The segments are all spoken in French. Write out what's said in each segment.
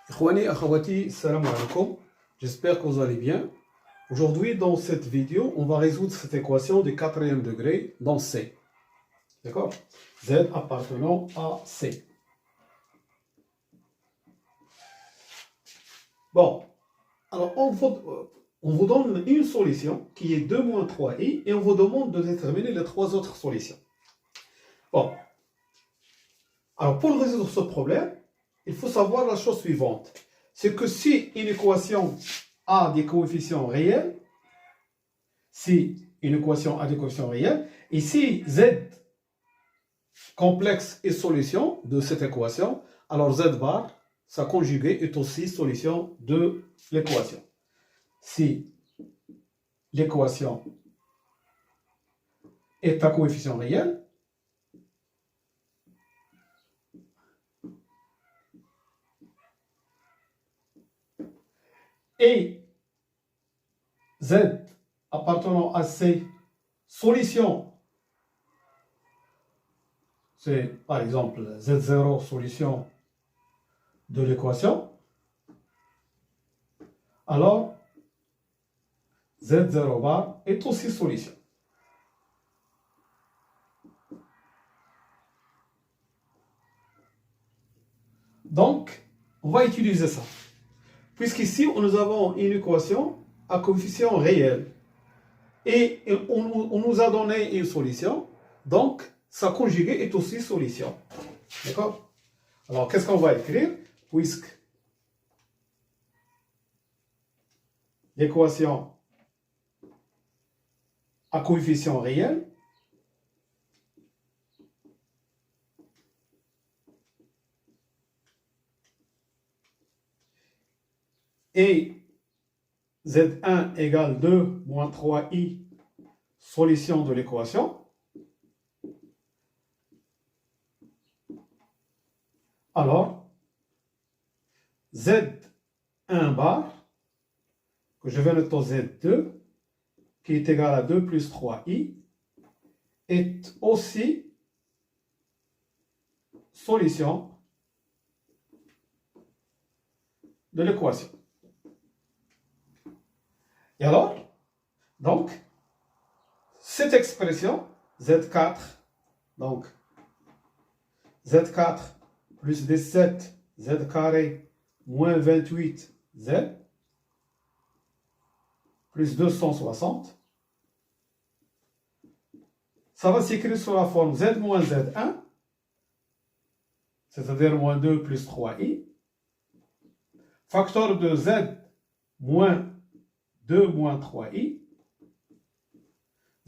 Ikhwani, akhawati, salam alaikum. J'espère que vous allez bien. Aujourd'hui, dans cette vidéo, on va résoudre cette équation du quatrième degré dans C. D'accord? Z appartenant à C. Bon, alors on vous donne une solution qui est 2 moins 3i et on vous demande de déterminer les trois autres solutions. Bon, alors pour résoudre ce problème, il faut savoir la chose suivante. C'est que si une équation a des coefficients réels, et si z complexe est solution de cette équation, alors z bar, sa conjuguée, est aussi solution de l'équation. Si l'équation est à coefficient réel, et z appartenant à C, solution, c'est par exemple z0 solution de l'équation, alors z0 bar est aussi solution. Donc, on va utiliser ça. Puisqu'ici, nous avons une équation à coefficient réel. Et on nous a donné une solution. Donc, sa conjuguée est aussi solution. D'accord? Alors, qu'est-ce qu'on va écrire? Puisque l'équation à coefficient réel et Z1 égale 2 moins 3i, solution de l'équation, alors Z1 bar, que je vais noter Z2, qui est égal à 2 plus 3i, est aussi solution de l'équation. Et alors, donc, cette expression, Z4, donc, Z4 plus 17, Z carré, moins 28, Z, plus 260, ça va s'écrire sous la forme Z moins Z1, c'est-à-dire moins 2 plus 3i, facteur de Z moins 2 moins 3i,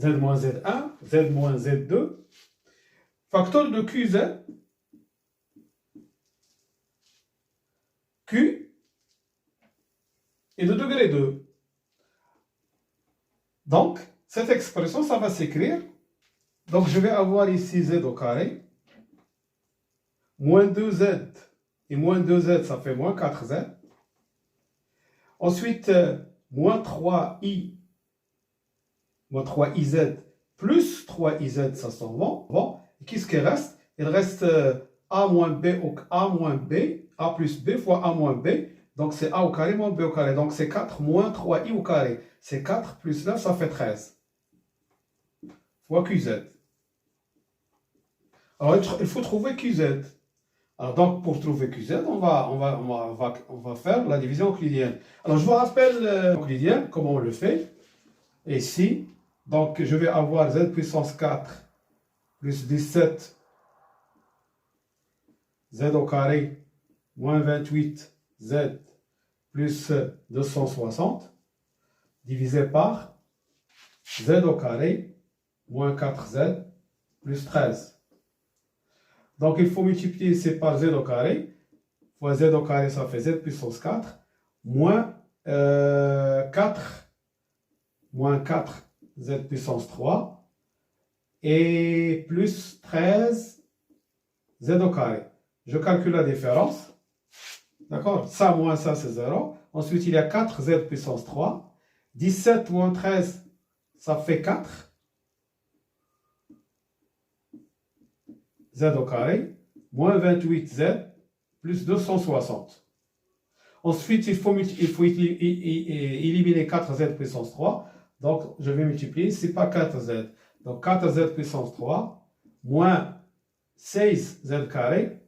Z moins Z1, Z moins Z2, facteur de QZ, Q, et de degré 2. Donc, cette expression, ça va s'écrire. Donc, je vais avoir ici Z au carré, moins 2Z, et moins 2Z, ça fait moins 4Z. Ensuite, moins 3i, moins 3iz, plus 3iz, ça s'en va. Bon, qu'est-ce qui reste? Il reste a moins b, a plus b fois a moins b. Donc, c'est a au carré moins b au carré. Donc, c'est 4 moins 3i au carré. C'est 4 plus 9, ça fait 13. Fois qz. Alors, il faut trouver qz. Alors, donc, pour trouver qz, on va faire la division euclidienne. Alors, je vous rappelle euclidienne, comment on le fait. Ici, donc, je vais avoir z puissance 4 plus 17 z au carré moins 28 z plus 260 divisé par z au carré moins 4z plus 13. Donc, il faut multiplier ici par z au carré. Fois z au carré, ça fait z puissance 4. Moins 4. Moins 4, z puissance 3. Et plus 13, z au carré. Je calcule la différence. D'accord? Ça moins ça, c'est 0. Ensuite, il y a 4, z puissance 3. 17 moins 13, ça fait 4. Z au carré, moins 28z, plus 260. Ensuite, il faut éliminer 4z puissance 3. Donc, je vais multiplier, c'est pas 4z. Donc, 4z puissance 3 moins 16z carré.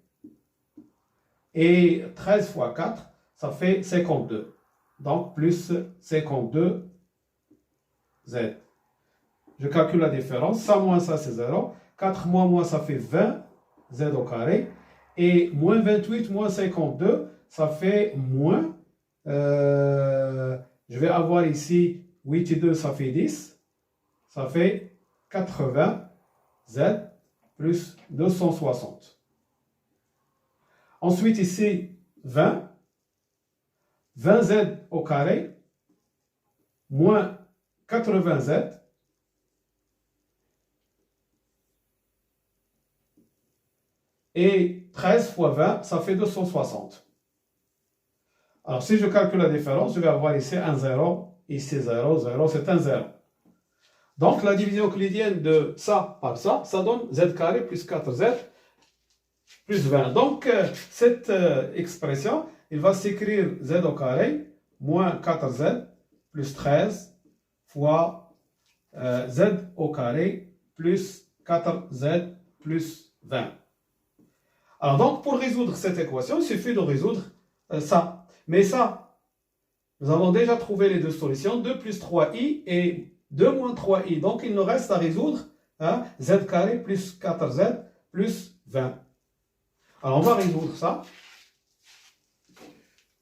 Et 13 fois 4, ça fait 52. Donc, plus 52z. Je calcule la différence. Ça moins ça, c'est 0. 4 moins, ça fait 20z au carré. Et moins 28 moins 52, ça fait moins. Je vais avoir ici 8 et 2, ça fait 10. Ça fait 80z plus 260. Ensuite, ici, 20. 20z au carré moins 80z. Et 13 fois 20, ça fait 260. Alors, si je calcule la différence, je vais avoir ici un 0, ici 0, 0, c'est un 0. Donc, la division euclidienne de ça par ça, ça donne z carré plus 4z plus 20. Donc, cette expression, il va s'écrire z au carré moins 4z plus 13 fois z au carré plus 4z plus 20. Alors donc, pour résoudre cette équation, il suffit de résoudre ça. Mais ça, nous avons déjà trouvé les deux solutions, 2 plus 3i et 2 moins 3i. Donc, il nous reste à résoudre z carré plus 4z plus 20. Alors, on va résoudre ça.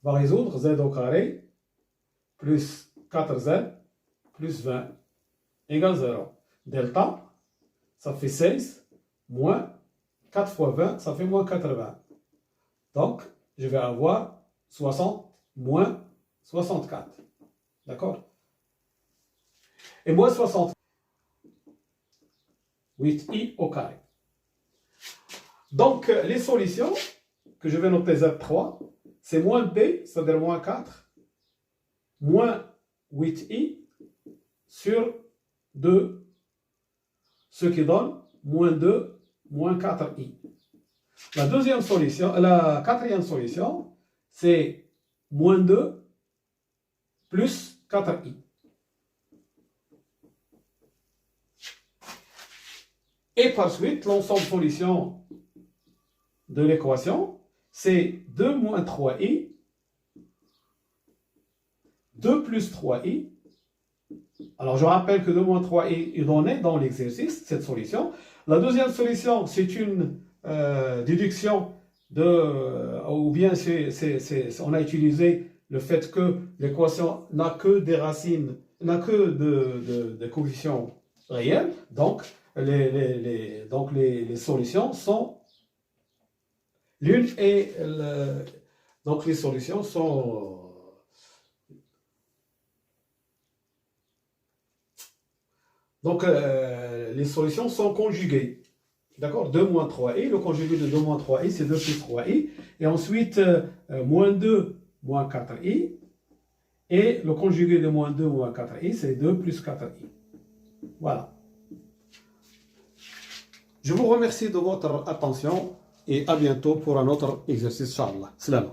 On va résoudre z au carré plus 4z plus 20 égale 0. Delta, ça fait 16 moins 4 fois 20, ça fait moins 80. Donc, je vais avoir 60 moins 64. D'accord? Et moins 60. 8i au carré. Donc, les solutions que je vais noter Z3, c'est moins B, c'est-à-dire moins 4, moins 8i sur 2, ce qui donne moins 2, moins 4i. La deuxième solution, la quatrième solution, c'est moins 2 plus 4i. Et par suite, l'ensemble solution de l'équation, c'est 2 moins 3i, 2 plus 3i. Alors, je rappelle que 2 moins 3i est donné dans l'exercice, cette solution. La deuxième solution, c'est une déduction ou bien on a utilisé le fait que l'équation n'a que des racines, n'a que de coefficients réels. Donc, les solutions sont l'une et donc les solutions sont les solutions sont conjuguées. D'accord? 2 moins 3i, le conjugué de 2 moins 3i, c'est 2 plus 3i. Et ensuite, moins 2 moins 4i. Et le conjugué de moins 2 moins 4i, c'est 2 plus 4i. Voilà. Je vous remercie de votre attention et à bientôt pour un autre exercice, Inch'Allah. Salam.